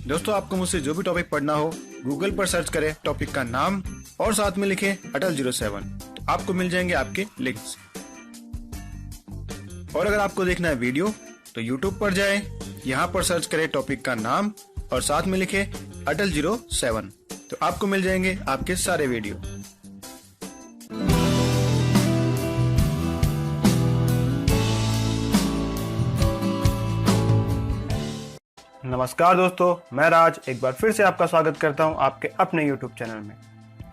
दोस्तों, आपको मुझसे जो भी टॉपिक पढ़ना हो गूगल पर सर्च करें टॉपिक का नाम और साथ में लिखें अटल 07। तो आपको मिल जाएंगे आपके लिंक्स। और अगर आपको देखना है वीडियो तो यूट्यूब पर जाएं, यहाँ पर सर्च करें टॉपिक का नाम और साथ में लिखें अटल 07। तो आपको मिल जाएंगे आपके सारे वीडियो। नमस्कार दोस्तों, मैं राज एक बार फिर से आपका स्वागत करता हूं आपके अपने YouTube चैनल में।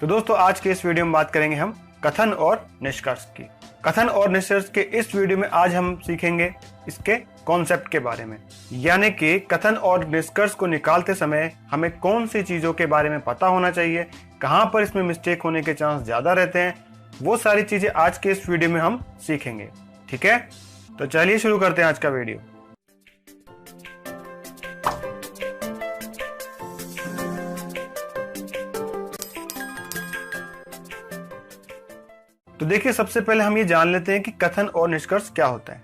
तो दोस्तों, आज के इस वीडियो में बात करेंगे हम कथन और निष्कर्ष की। कथन और निष्कर्ष के इस वीडियो में आज हम सीखेंगे इसके कॉन्सेप्ट के बारे में, यानी कि कथन और निष्कर्ष को निकालते समय हमें कौन सी चीजों के बारे में पता होना चाहिए, कहां पर इसमें मिस्टेक होने के चांस ज्यादा रहते हैं, वो सारी चीजें आज के इस वीडियो में हम सीखेंगे। ठीक है, तो चलिए शुरू करते हैं आज का वीडियो। तो देखिए, सबसे पहले हम ये जान लेते हैं कि कथन और निष्कर्ष क्या होता है।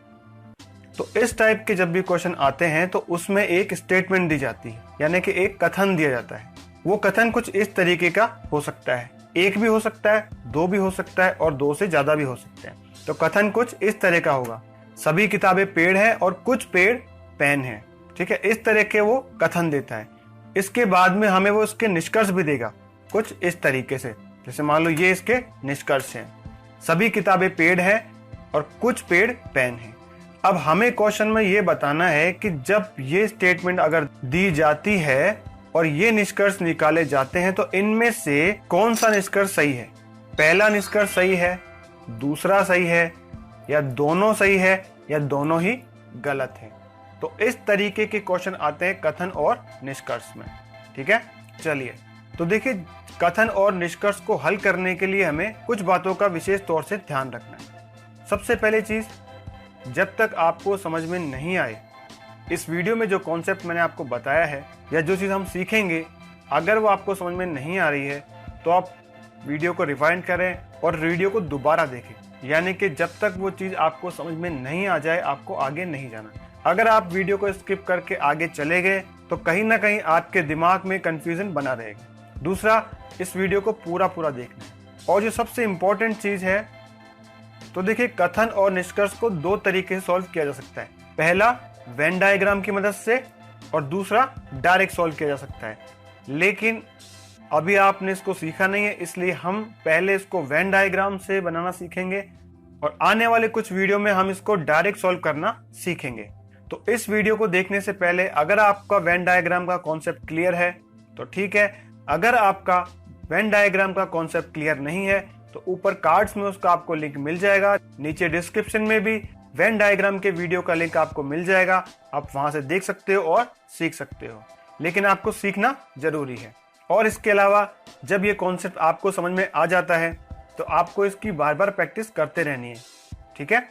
तो इस टाइप के जब भी क्वेश्चन आते हैं तो उसमें एक स्टेटमेंट दी जाती है, यानी कि एक कथन दिया जाता है। वो कथन कुछ इस तरीके का हो सकता है, एक भी हो सकता है, दो भी हो सकता है और दो से ज्यादा भी हो सकते हैं। तो कथन कुछ इस तरह का होगा, सभी किताबें पेड़ है और कुछ पेड़ पेन है। ठीक है, इस तरह के वो कथन देता है। इसके बाद में हमें वो इसके निष्कर्ष भी देगा कुछ इस तरीके से। जैसे मान लो ये इसके निष्कर्ष हैं, सभी किताबें पेड़ है और कुछ पेड़ पेन है। अब हमें क्वेश्चन में ये बताना है कि जब ये स्टेटमेंट अगर दी जाती है और ये निष्कर्ष निकाले जाते हैं तो इनमें से कौन सा निष्कर्ष सही है। पहला निष्कर्ष सही है, दूसरा सही है, या दोनों सही है, या दोनों ही गलत है। तो इस तरीके के क्वेश्चन आते हैं कथन और निष्कर्ष में। ठीक है, चलिए तो देखिए, कथन और निष्कर्ष को हल करने के लिए हमें कुछ बातों का विशेष तौर से ध्यान रखना है। सबसे पहली चीज, जब तक आपको समझ में नहीं आए इस वीडियो में जो कॉन्सेप्ट मैंने आपको बताया है या जो चीज हम सीखेंगे, अगर वो आपको समझ में नहीं आ रही है तो आप वीडियो को रिवाइंड करें और वीडियो को दोबारा देखें। यानी कि जब तक वो चीज आपको समझ में नहीं आ जाए आपको आगे नहीं जाना। अगर आप वीडियो को स्किप करके आगे चले गए तो कहीं ना कहीं आपके दिमाग में कंफ्यूजन बना रहेगा। दूसरा, इस वीडियो को पूरा देखना है। और जो सबसे इंपॉर्टेंट चीज है, तो देखिए, कथन और निष्कर्ष को दो तरीके से सॉल्व किया जा सकता है। पहला वेन डायग्राम की मदद से और दूसरा डायरेक्ट सॉल्व किया जा सकता है। लेकिन अभी आपने इसको सीखा नहीं है, इसलिए हम पहले इसको वेन डायग्राम से बनाना सीखेंगे और आने वाले कुछ वीडियो में हम इसको डायरेक्ट सॉल्व करना सीखेंगे। तो इस वीडियो को देखने से पहले अगर आपका वेन डायग्राम का कॉन्सेप्ट क्लियर है तो ठीक है। अगर आपका वेन डायग्राम का कॉन्सेप्ट क्लियर नहीं है तो ऊपर कार्ड्स में उसका आपको लिंक मिल जाएगा, नीचे डिस्क्रिप्शन में भी वेन डायग्राम के वीडियो का लिंक आपको मिल जाएगा। आप वहां से देख सकते हो और सीख सकते हो, लेकिन आपको सीखना जरूरी है। और इसके अलावा जब ये कॉन्सेप्ट आपको समझ में आ जाता है तो आपको इसकी बार बार प्रैक्टिस करते रहनी है। ठीक है,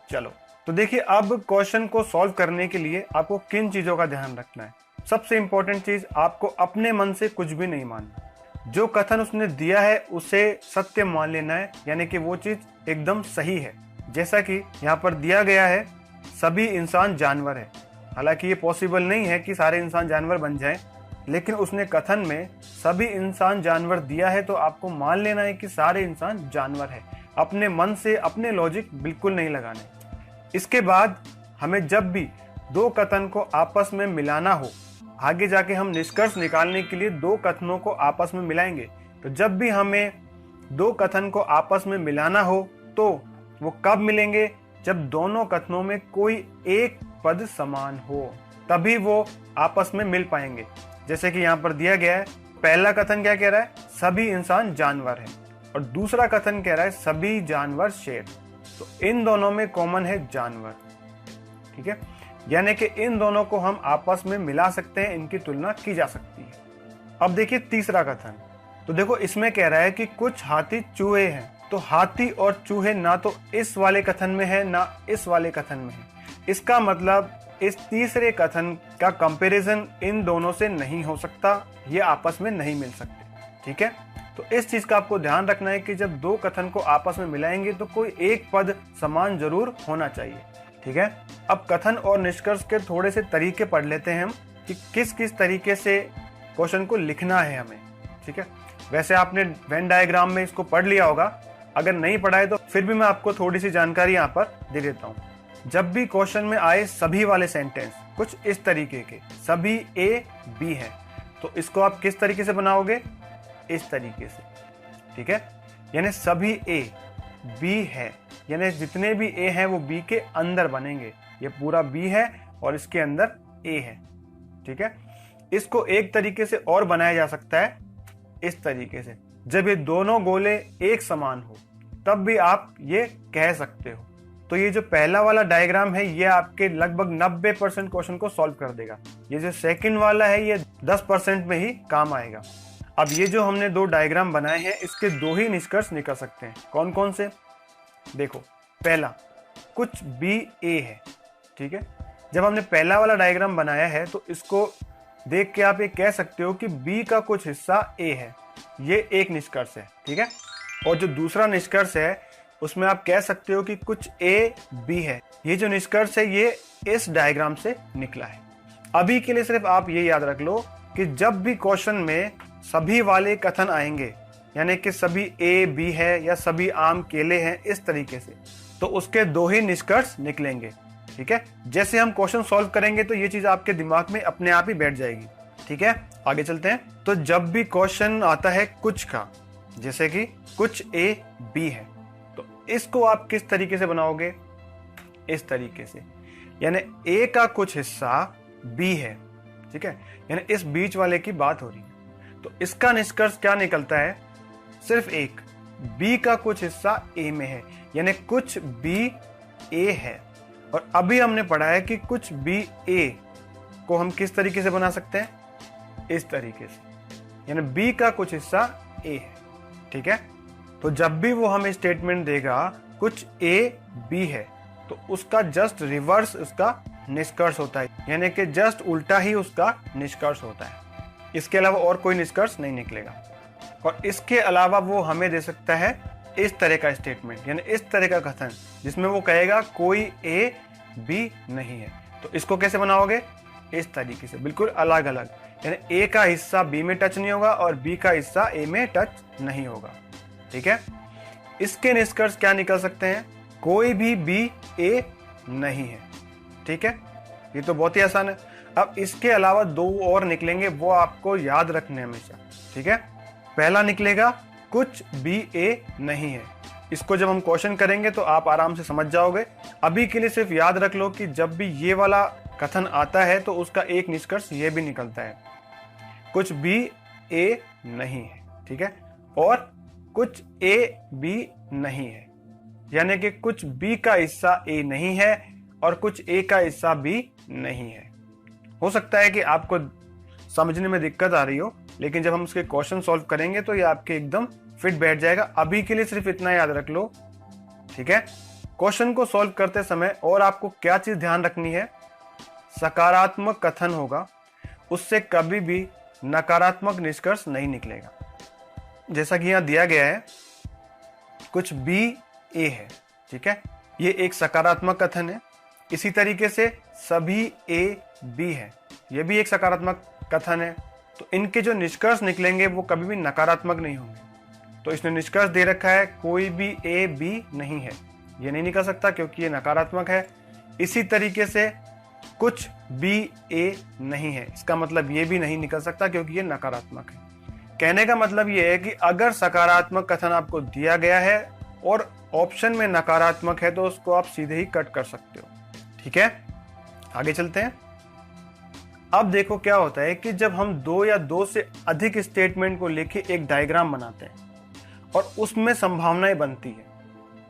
चलो तो देखिए, अब क्वेश्चन को सॉल्व करने के लिए आपको किन चीजों का ध्यान रखना है। सबसे इंपॉर्टेंट चीज, आपको अपने मन से कुछ भी नहीं मानना। जो कथन उसने दिया है उसे सत्य मान लेना है, यानी कि वो चीज एकदम सही है। जैसा कि यहाँ पर दिया गया है, सभी इंसान जानवर है। हालांकि ये पॉसिबल नहीं है कि सारे इंसान जानवर बन जाएं, लेकिन उसने कथन में सभी इंसान जानवर दिया है, तो आपको मान लेना है कि सारे इंसान जानवर है। अपने मन से अपने लॉजिक बिल्कुल नहीं लगाने। इसके बाद हमें जब भी दो कथन को आपस में मिलाना हो, आगे जाके हम निष्कर्ष निकालने के लिए दो कथनों को आपस में मिलाएंगे। तो जब भी हमें दो कथन को आपस में मिलाना हो तो वो कब मिलेंगे, जब दोनों कथनों में कोई एक पद समान हो, तभी वो आपस में मिल पाएंगे। जैसे कि यहाँ पर दिया गया है, पहला कथन क्या कह रहा है, सभी इंसान जानवर है, और दूसरा कथन कह रहा है सभी जानवर शेर। तो इन दोनों में कॉमन है जानवर। ठीक है, यानी कि इन दोनों को हम आपस में मिला सकते हैं, इनकी तुलना की जा सकती है। अब देखिए तीसरा कथन, तो देखो इसमें कह रहा है कि कुछ हाथी चूहे हैं। तो हाथी और चूहे ना तो इस वाले कथन में है ना इस वाले कथन में है। इसका मतलब इस तीसरे कथन का कंपैरिजन इन दोनों से नहीं हो सकता, ये आपस में नहीं मिल सकते। ठीक है, तो इस चीज का आपको ध्यान रखना है कि जब दो कथन को आपस में मिलाएंगे तो कोई एक पद समान जरूर होना चाहिए। ठीक है, अब कथन और निष्कर्ष के थोड़े से तरीके पढ़ लेते हैं हम। कि किस किस तरीके से क्वेश्चन को लिखना है हमें। ठीक है, वैसे आपने वेन डायग्राम में इसको पढ़ लिया होगा, अगर नहीं पढ़ा है तो फिर भी मैं आपको थोड़ी सी जानकारी यहाँ पर दे देता हूँ। जब भी क्वेश्चन में आए सभी वाले सेंटेंस कुछ इस तरीके के, सभी ए बी है, तो इसको आप किस तरीके से बनाओगे, इस तरीके से। ठीक है, यानी सभी ए बी है, यानी जितने भी ए हैं वो बी के अंदर बनेंगे। ये पूरा बी है और इसके अंदर ए है। ठीक है, इसको एक तरीके से और बनाया जा सकता है, इस तरीके से। जब ये दोनों गोले एक समान हो तब भी आप ये कह सकते हो। तो ये जो पहला वाला डायग्राम है ये आपके लगभग 90% क्वेश्चन को सॉल्व कर देगा। ये जो सेकंड वाला है ये 10% में ही काम आएगा। अब ये जो हमने दो डायग्राम बनाए हैं इसके दो ही निष्कर्ष निकल सकते हैं। कौन कौन से? देखो, पहला, कुछ बी ए है। ठीक है, जब हमने पहला वाला डायग्राम बनाया है तो इसको देख के आप ये कह सकते हो कि बी का कुछ हिस्सा ए है। ये एक निष्कर्ष है। ठीक है, और जो दूसरा निष्कर्ष है उसमें आप कह सकते हो कि कुछ ए बी है। ये जो निष्कर्ष है ये इस डायग्राम से निकला है। अभी के लिए सिर्फ आप ये याद रख लो कि जब भी क्वेश्चन में सभी वाले कथन आएंगे, यानी कि सभी ए बी है या सभी आम केले हैं, इस तरीके से, तो उसके दो ही निष्कर्ष निकलेंगे। ठीक है, जैसे हम क्वेश्चन सॉल्व करेंगे तो ये चीज आपके दिमाग में अपने आप ही बैठ जाएगी। ठीक है, आगे चलते हैं। तो जब भी क्वेश्चन आता है कुछ का, जैसे कि कुछ ए बी है, तो इसको आप किस तरीके से बनाओगे, इस तरीके से। यानी ए का कुछ हिस्सा बी है। ठीक है, यानी इस बीच वाले की बात हो रही है। तो इसका निष्कर्ष क्या निकलता है, सिर्फ एक, बी का कुछ हिस्सा ए में है, यानी कुछ बी ए है। और अभी हमने पढ़ा है कि कुछ बी ए को हम किस तरीके से बना सकते हैं, इस तरीके से, यानी बी का कुछ हिस्सा ए है। ठीक है, तो जब भी वो हमें स्टेटमेंट देगा कुछ ए बी है, तो उसका जस्ट रिवर्स उसका निष्कर्ष होता है, यानी कि जस्ट उल्टा ही उसका निष्कर्ष होता है। इसके अलावा और कोई निष्कर्ष नहीं निकलेगा। और इसके अलावा वो हमें दे सकता है इस तरह का स्टेटमेंट, यानी इस तरह का कथन जिसमें वो कहेगा कोई ए बी नहीं है। तो इसको कैसे बनाओगे, इस तरीके से, बिल्कुल अलग अलग, यानी ए का हिस्सा बी में टच नहीं होगा और बी का हिस्सा ए में टच नहीं होगा। ठीक है, इसके निष्कर्ष क्या निकल सकते हैं, कोई भी बी ए नहीं है। ठीक है, ये तो बहुत ही आसान है। अब इसके अलावा दो और निकलेंगे, वो आपको याद रखने हमेशा। ठीक है, पहला निकलेगा कुछ बी ए नहीं है। इसको जब हम क्वेश्चन करेंगे तो आप आराम से समझ जाओगे। अभी के लिए सिर्फ याद रख लो कि जब भी ये वाला कथन आता है तो उसका एक निष्कर्ष ये भी निकलता है, कुछ बी ए नहीं है। ठीक है, और कुछ ए बी नहीं है, यानी कि कुछ बी का हिस्सा ए नहीं है और कुछ ए का हिस्सा बी नहीं है। हो सकता है कि आपको समझने में दिक्कत आ रही हो, लेकिन जब हम उसके क्वेश्चन सॉल्व करेंगे तो ये आपके एकदम फिट बैठ जाएगा। अभी के लिए सिर्फ इतना याद रख लो। ठीक है, क्वेश्चन को सॉल्व करते समय और आपको क्या चीज ध्यान रखनी है, सकारात्मक कथन होगा, उससे कभी भी नकारात्मक निष्कर्ष नहीं निकलेगा। जैसा कि यहां दिया गया है, कुछ बी ए है। ठीक है, ये एक सकारात्मक कथन है। इसी तरीके से सभी ए बी है, ये भी एक सकारात्मक कथन है। तो इनके जो निष्कर्ष निकलेंगे वो कभी भी नकारात्मक नहीं होंगे। तो इसने निष्कर्ष दे रखा है कोई भी ए बी नहीं है, ये नहीं निकल सकता क्योंकि ये नकारात्मक है। इसी तरीके से कुछ बी ए नहीं है, इसका मतलब ये भी नहीं निकल सकता क्योंकि ये नकारात्मक है। कहने का मतलब ये है कि अगर सकारात्मक कथन आपको दिया गया है और ऑप्शन में नकारात्मक है तो उसको आप सीधे ही कट कर सकते हो। ठीक है, आगे चलते हैं। अब देखो क्या होता है कि जब हम दो या दो से अधिक स्टेटमेंट को लेके एक डायग्राम बनाते हैं और उसमें संभावनाएं बनती है,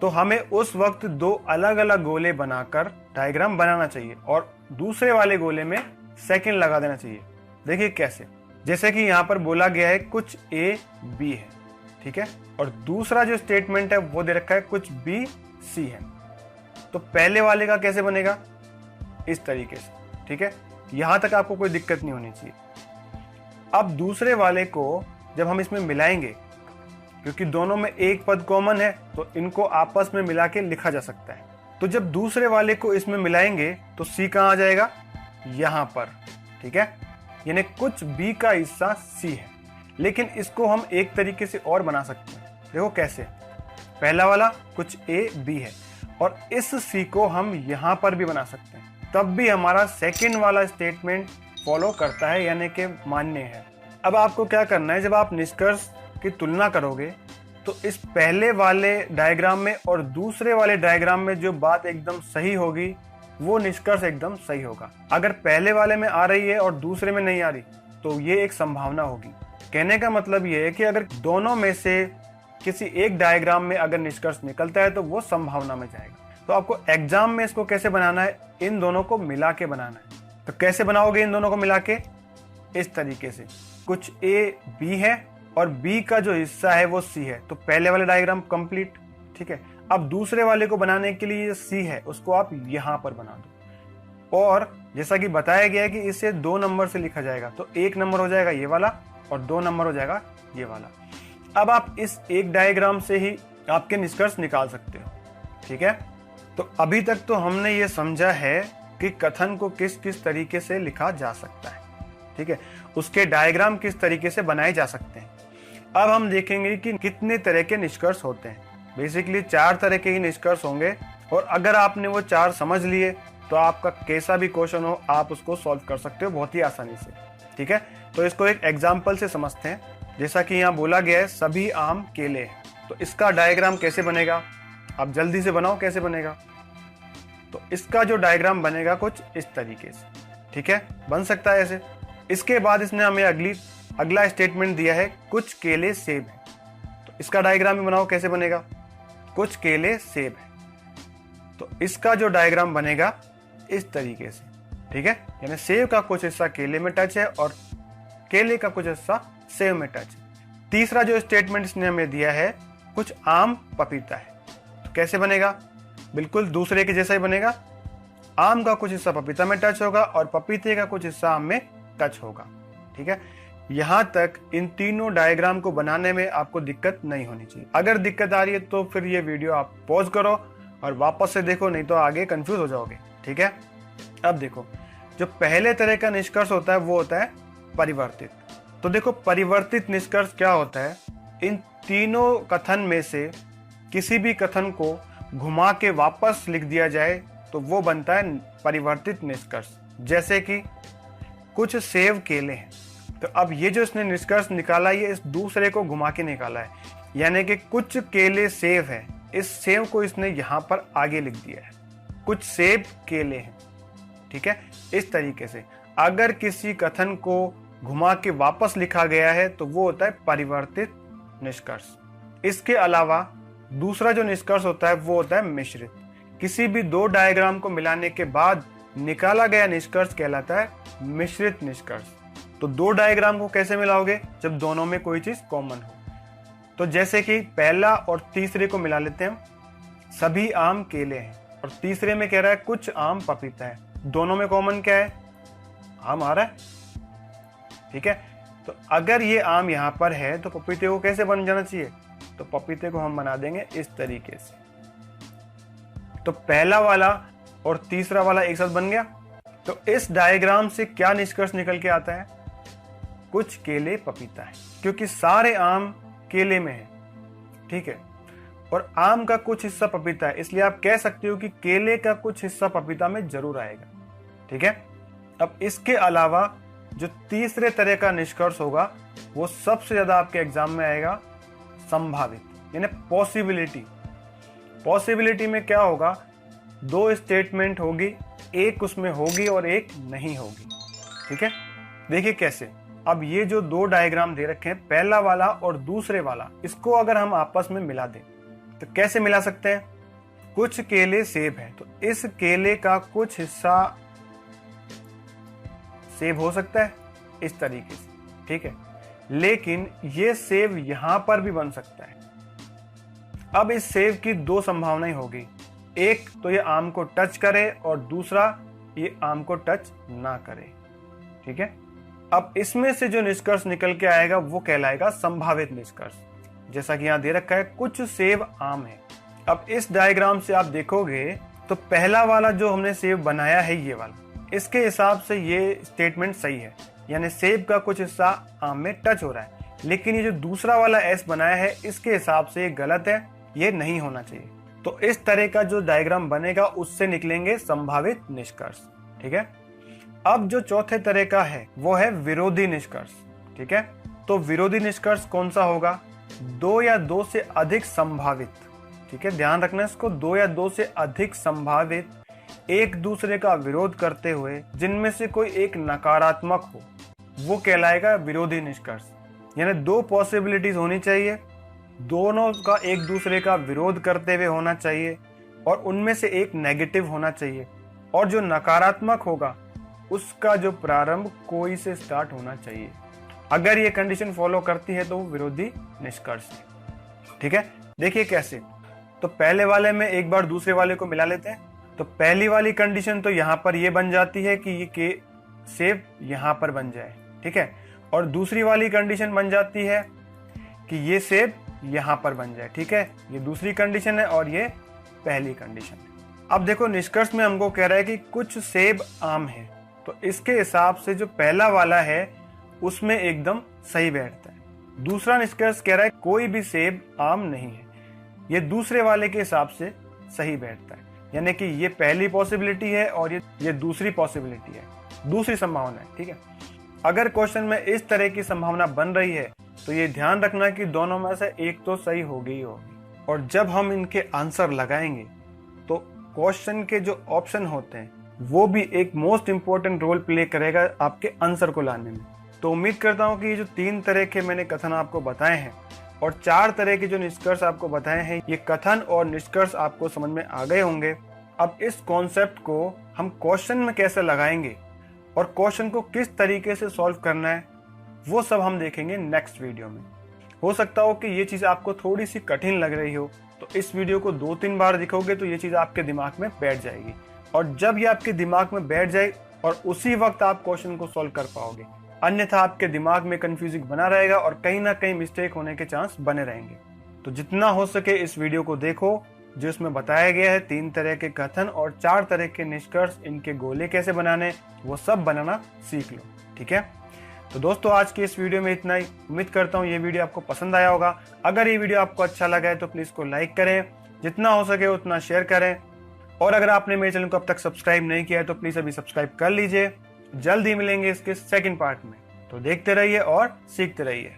तो हमें उस वक्त दो अलग अलग गोले बनाकर डायग्राम बनाना चाहिए और दूसरे वाले गोले में सेकंड लगा देना चाहिए। देखिए कैसे, जैसे कि यहाँ पर बोला गया है कुछ ए बी है। ठीक है, और दूसरा जो स्टेटमेंट है वो दे रखा है कुछ बी सी है। तो पहले वाले का कैसे बनेगा, इस तरीके से। ठीक है, यहां तक आपको कोई दिक्कत नहीं होनी चाहिए। अब दूसरे वाले को जब हम इसमें मिलाएंगे, क्योंकि दोनों में एक पद कॉमन है तो इनको आपस में मिला के लिखा जा सकता है। तो जब दूसरे वाले को इसमें मिलाएंगे तो सी कहां आ जाएगा, यहां पर। ठीक है, यानी कुछ बी का हिस्सा सी है। लेकिन इसको हम एक तरीके से और बना सकते हैं। देखो कैसे, पहला वाला कुछ ए बी है और इस सी को हम यहां पर भी बना सकते हैं, तब भी हमारा सेकंड वाला स्टेटमेंट फॉलो करता है, यानी कि मान्य है। अब आपको क्या करना है, जब आप निष्कर्ष की तुलना करोगे तो इस पहले वाले डायग्राम में और दूसरे वाले डायग्राम में जो बात एकदम सही होगी वो निष्कर्ष एकदम सही होगा। अगर पहले वाले में आ रही है और दूसरे में नहीं आ रही तो ये एक संभावना होगी। कहने का मतलब ये है कि अगर दोनों में से किसी एक डायग्राम में अगर निष्कर्ष निकलता है तो वो संभावना में जाएगा। तो आपको एग्जाम में इसको कैसे बनाना है, इन दोनों को मिला के बनाना है। तो कैसे बनाओगे इन दोनों को मिला के, इस तरीके से, कुछ ए बी है और बी का जो हिस्सा है वो सी है, तो पहले वाले डायग्राम कंप्लीट। ठीक है, अब दूसरे वाले को बनाने के लिए सी है उसको आप यहां पर बना दो, और जैसा कि बताया गया है कि इसे 2 नंबर से लिखा जाएगा, तो 1 नंबर हो जाएगा ये वाला और 2 नंबर हो जाएगा ये वाला। अब आप इस एक डायग्राम से ही आपके निष्कर्ष निकाल सकते हो। ठीक है, तो अभी तक तो हमने ये समझा है कि कथन को किस किस तरीके से लिखा जा सकता है। ठीक है, उसके डायग्राम किस तरीके से बनाए जा सकते हैं। अब हम देखेंगे कि कितने तरह के निष्कर्ष होते हैं। बेसिकली 4 तरह के ही निष्कर्ष होंगे, और अगर आपने वो 4 समझ लिए तो आपका कैसा भी क्वेश्चन हो आप उसको सॉल्व कर सकते हो बहुत ही आसानी से। ठीक है, तो इसको एक एग्जाम्पल से समझते हैं। जैसा कि यहाँ बोला गया है सभी आम केले हैं, तो इसका डायग्राम कैसे बनेगा, आप जल्दी से बनाओ कैसे बनेगा। तो इसका जो डायग्राम बनेगा कुछ इस तरीके से। ठीक है, बन सकता है ऐसे। इसके बाद इसने हमें अगला स्टेटमेंट दिया है कुछ केले सेब है, तो इसका डायग्राम भी बनाओ कैसे बनेगा, कुछ केले सेब है। तो इसका जो डायग्राम बनेगा इस तरीके से। ठीक है, यानी सेब का कुछ हिस्सा केले में टच है और केले का कुछ हिस्सा सेब में टच है। तीसरा जो स्टेटमेंट इसने हमें दिया है कुछ आम पपीता है, तो कैसे बनेगा, बिल्कुल दूसरे के जैसा ही बनेगा। आम का कुछ हिस्सा पपीता में टच होगा और पपीते का कुछ हिस्सा आम में टच होगा। ठीक है, यहां तक इन तीनों डायग्राम को बनाने में आपको दिक्कत नहीं होनी चाहिए। अगर दिक्कत आ रही है तो फिर ये वीडियो आप पॉज करो और वापस से देखो, नहीं तो आगे कंफ्यूज हो जाओगे। ठीक है, अब देखो, जो पहले तरह का निष्कर्ष होता है वो होता है परिवर्तित। तो देखो परिवर्तित निष्कर्ष क्या होता है, इन तीनों कथन में से किसी भी कथन को घुमा के वापस लिख दिया जाए तो वो बनता है परिवर्तित निष्कर्ष। जैसे कि कुछ सेब केले हैं, तो अब ये जो इसने निष्कर्ष निकाला ये इस दूसरे को घुमा के निकाला है, यानी कि कुछ केले सेब है, इस सेब को इसने यहां पर आगे लिख दिया है, कुछ सेब केले हैं। ठीक है, इस तरीके से अगर किसी कथन को घुमा के वापस लिखा गया है तो वो होता है परिवर्तित निष्कर्ष। इसके अलावा दूसरा जो निष्कर्ष होता है वो होता है मिश्रित। किसी भी 2 डायग्राम को मिलाने के बाद निकाला गया निष्कर्ष कहलाता है मिश्रित निष्कर्ष। तो 2 डायग्राम को कैसे मिलाओगे, जब दोनों में कोई चीज कॉमन हो। तो जैसे कि पहला और तीसरे को मिला लेते हैं, सभी आम केले हैं, और तीसरे में कह रहा है कुछ आम पपीता है। दोनों में कॉमन क्या है, आम आ रहा है। ठीक है, तो अगर ये आम यहां पर है तो पपीते को कैसे बन जाना चाहिए, तो पपीते को हम बना देंगे इस तरीके से। तो पहला वाला और तीसरा वाला एक साथ बन गया। तो इस डायग्राम से क्या निष्कर्ष निकल के आता है, कुछ केले पपीता है, क्योंकि सारे आम केले में है। ठीक है, और आम का कुछ हिस्सा पपीता है, इसलिए आप कह सकते हो कि केले का कुछ हिस्सा पपीता में जरूर आएगा। ठीक है, अब इसके अलावा जो तीसरे तरह का निष्कर्ष होगा वो सबसे ज्यादा आपके एग्जाम में आएगा संभावित, यानी पॉसिबिलिटी। पॉसिबिलिटी में क्या होगा, 2 स्टेटमेंट होगी, एक उसमें होगी और एक नहीं होगी। ठीक है, देखिए कैसे। अब ये जो 2 डायग्राम दे रखे हैं, पहला वाला और दूसरे वाला, इसको अगर हम आपस में मिला दें तो कैसे मिला सकते हैं, कुछ केले सेब है, तो इस केले का कुछ हिस्सा सेब हो सकता है इस तरीके से। ठीक है, लेकिन ये सेब यहां पर भी बन सकता है। अब इस सेब की 2 संभावनाएं होगी, एक तो ये आम को टच करे और दूसरा ये आम को टच ना करे। ठीक है, अब इसमें से जो निष्कर्ष निकल के आएगा वो कहलाएगा संभावित निष्कर्ष। जैसा कि यहां दे रखा है कुछ सेब आम है। अब इस डायग्राम से आप देखोगे तो पहला वाला जो हमने सेब बनाया है ये वाला, इसके हिसाब से ये स्टेटमेंट सही है, यानी सेब का कुछ हिस्सा आम में टच हो रहा है, लेकिन ये जो दूसरा वाला एस बनाया है इसके हिसाब से ये गलत है, ये नहीं होना चाहिए। तो इस तरह का जो डायग्राम बनेगा उससे निकलेंगे संभावित निष्कर्ष। ठीक है, अब जो चौथे तरह का है वो है विरोधी निष्कर्ष। ठीक है, तो विरोधी निष्कर्ष कौन सा होगा? दो या दो से अधिक संभावित, ठीक है, ध्यान रखना इसको, दो या दो से अधिक संभावित एक दूसरे का विरोध करते हुए जिनमें से कोई एक नकारात्मक हो, वो कहलाएगा विरोधी निष्कर्ष। यानी दो पॉसिबिलिटीज होनी चाहिए, दोनों का एक दूसरे का विरोध करते हुए होना चाहिए और उनमें से एक नेगेटिव होना चाहिए, और जो नकारात्मक होगा उसका जो प्रारंभ कोई से स्टार्ट होना चाहिए। अगर ये कंडीशन फॉलो करती है तो वो विरोधी निष्कर्ष है। ठीक है, देखिए कैसे। तो पहले वाले में एक बार दूसरे वाले को मिला लेते हैं। तो पहली वाली कंडीशन तो यहाँ पर ये बन जाती है कि ये के सेब यहाँ पर बन जाए। ठीक है, और दूसरी वाली कंडीशन बन जाती है कि ये सेब यहाँ पर बन जाए। ठीक है, ये दूसरी कंडीशन है और ये पहली कंडीशन है। अब देखो निष्कर्ष में हमको कह रहा है कि कुछ सेब आम है, तो इसके हिसाब से जो पहला वाला है उसमें एकदम सही बैठता है। दूसरा निष्कर्ष कह रहा है कोई भी सेब आम नहीं है, ये दूसरे वाले के हिसाब से सही बैठता है। यानी कि ये पहली पॉसिबिलिटी है और ये दूसरी पॉसिबिलिटी है, दूसरी संभावना है। ठीक है, अगर क्वेश्चन में इस तरह की संभावना बन रही है तो ये ध्यान रखना कि दोनों में से एक तो सही होगी ही होगी। और जब हम इनके आंसर लगाएंगे तो क्वेश्चन के जो ऑप्शन होते हैं वो भी एक मोस्ट इंपॉर्टेंट रोल प्ले करेगा आपके आंसर को लाने में। तो उम्मीद करता हूं कि ये जो 3 तरह के मैंने कथन आपको बताए हैं और 4 तरह के जो निष्कर्ष आपको बताए हैं, ये कथन और निष्कर्ष आपको समझ में आ गए होंगे। अब इस कॉन्सेप्ट को हम क्वेश्चन में कैसे लगाएंगे और क्वेश्चन को किस तरीके से सॉल्व करना है, वो सब हम देखेंगे नेक्स्ट वीडियो में। हो सकता हो कि ये चीज़ आपको थोड़ी सी कठिन लग रही हो, तो इस वीडियो को 2-3 बार देखोगे तो ये चीज़ आपके दिमाग में बैठ जाएगी, और जब ये आपके दिमाग में बैठ जाए और उसी वक्त आप क्वेश्चन को सॉल्व कर पाओगे। अन्यथा आपके दिमाग में कंफ्यूजिंग बना रहेगा और कहीं ना कहीं मिस्टेक होने के चांस बने रहेंगे। तो जितना हो सके इस वीडियो को देखो, जिसमें बताया गया है 3 तरह के कथन और 4 तरह के निष्कर्ष, इनके गोले कैसे बनाने, वो सब बनाना सीख लो। ठीक है, तो दोस्तों आज की इस वीडियो में इतना ही। उम्मीद करता हूँ ये वीडियो आपको पसंद आया होगा। अगर ये वीडियो आपको अच्छा लगा है तो प्लीज इसको लाइक करें, जितना हो सके उतना शेयर करें, और अगर आपने मेरे चैनल को अब तक सब्सक्राइब नहीं किया है तो प्लीज अभी सब्सक्राइब कर लीजिए। जल्द ही मिलेंगे इसके सेकंड पार्ट में, तो देखते रहिए और सीखते रहिए।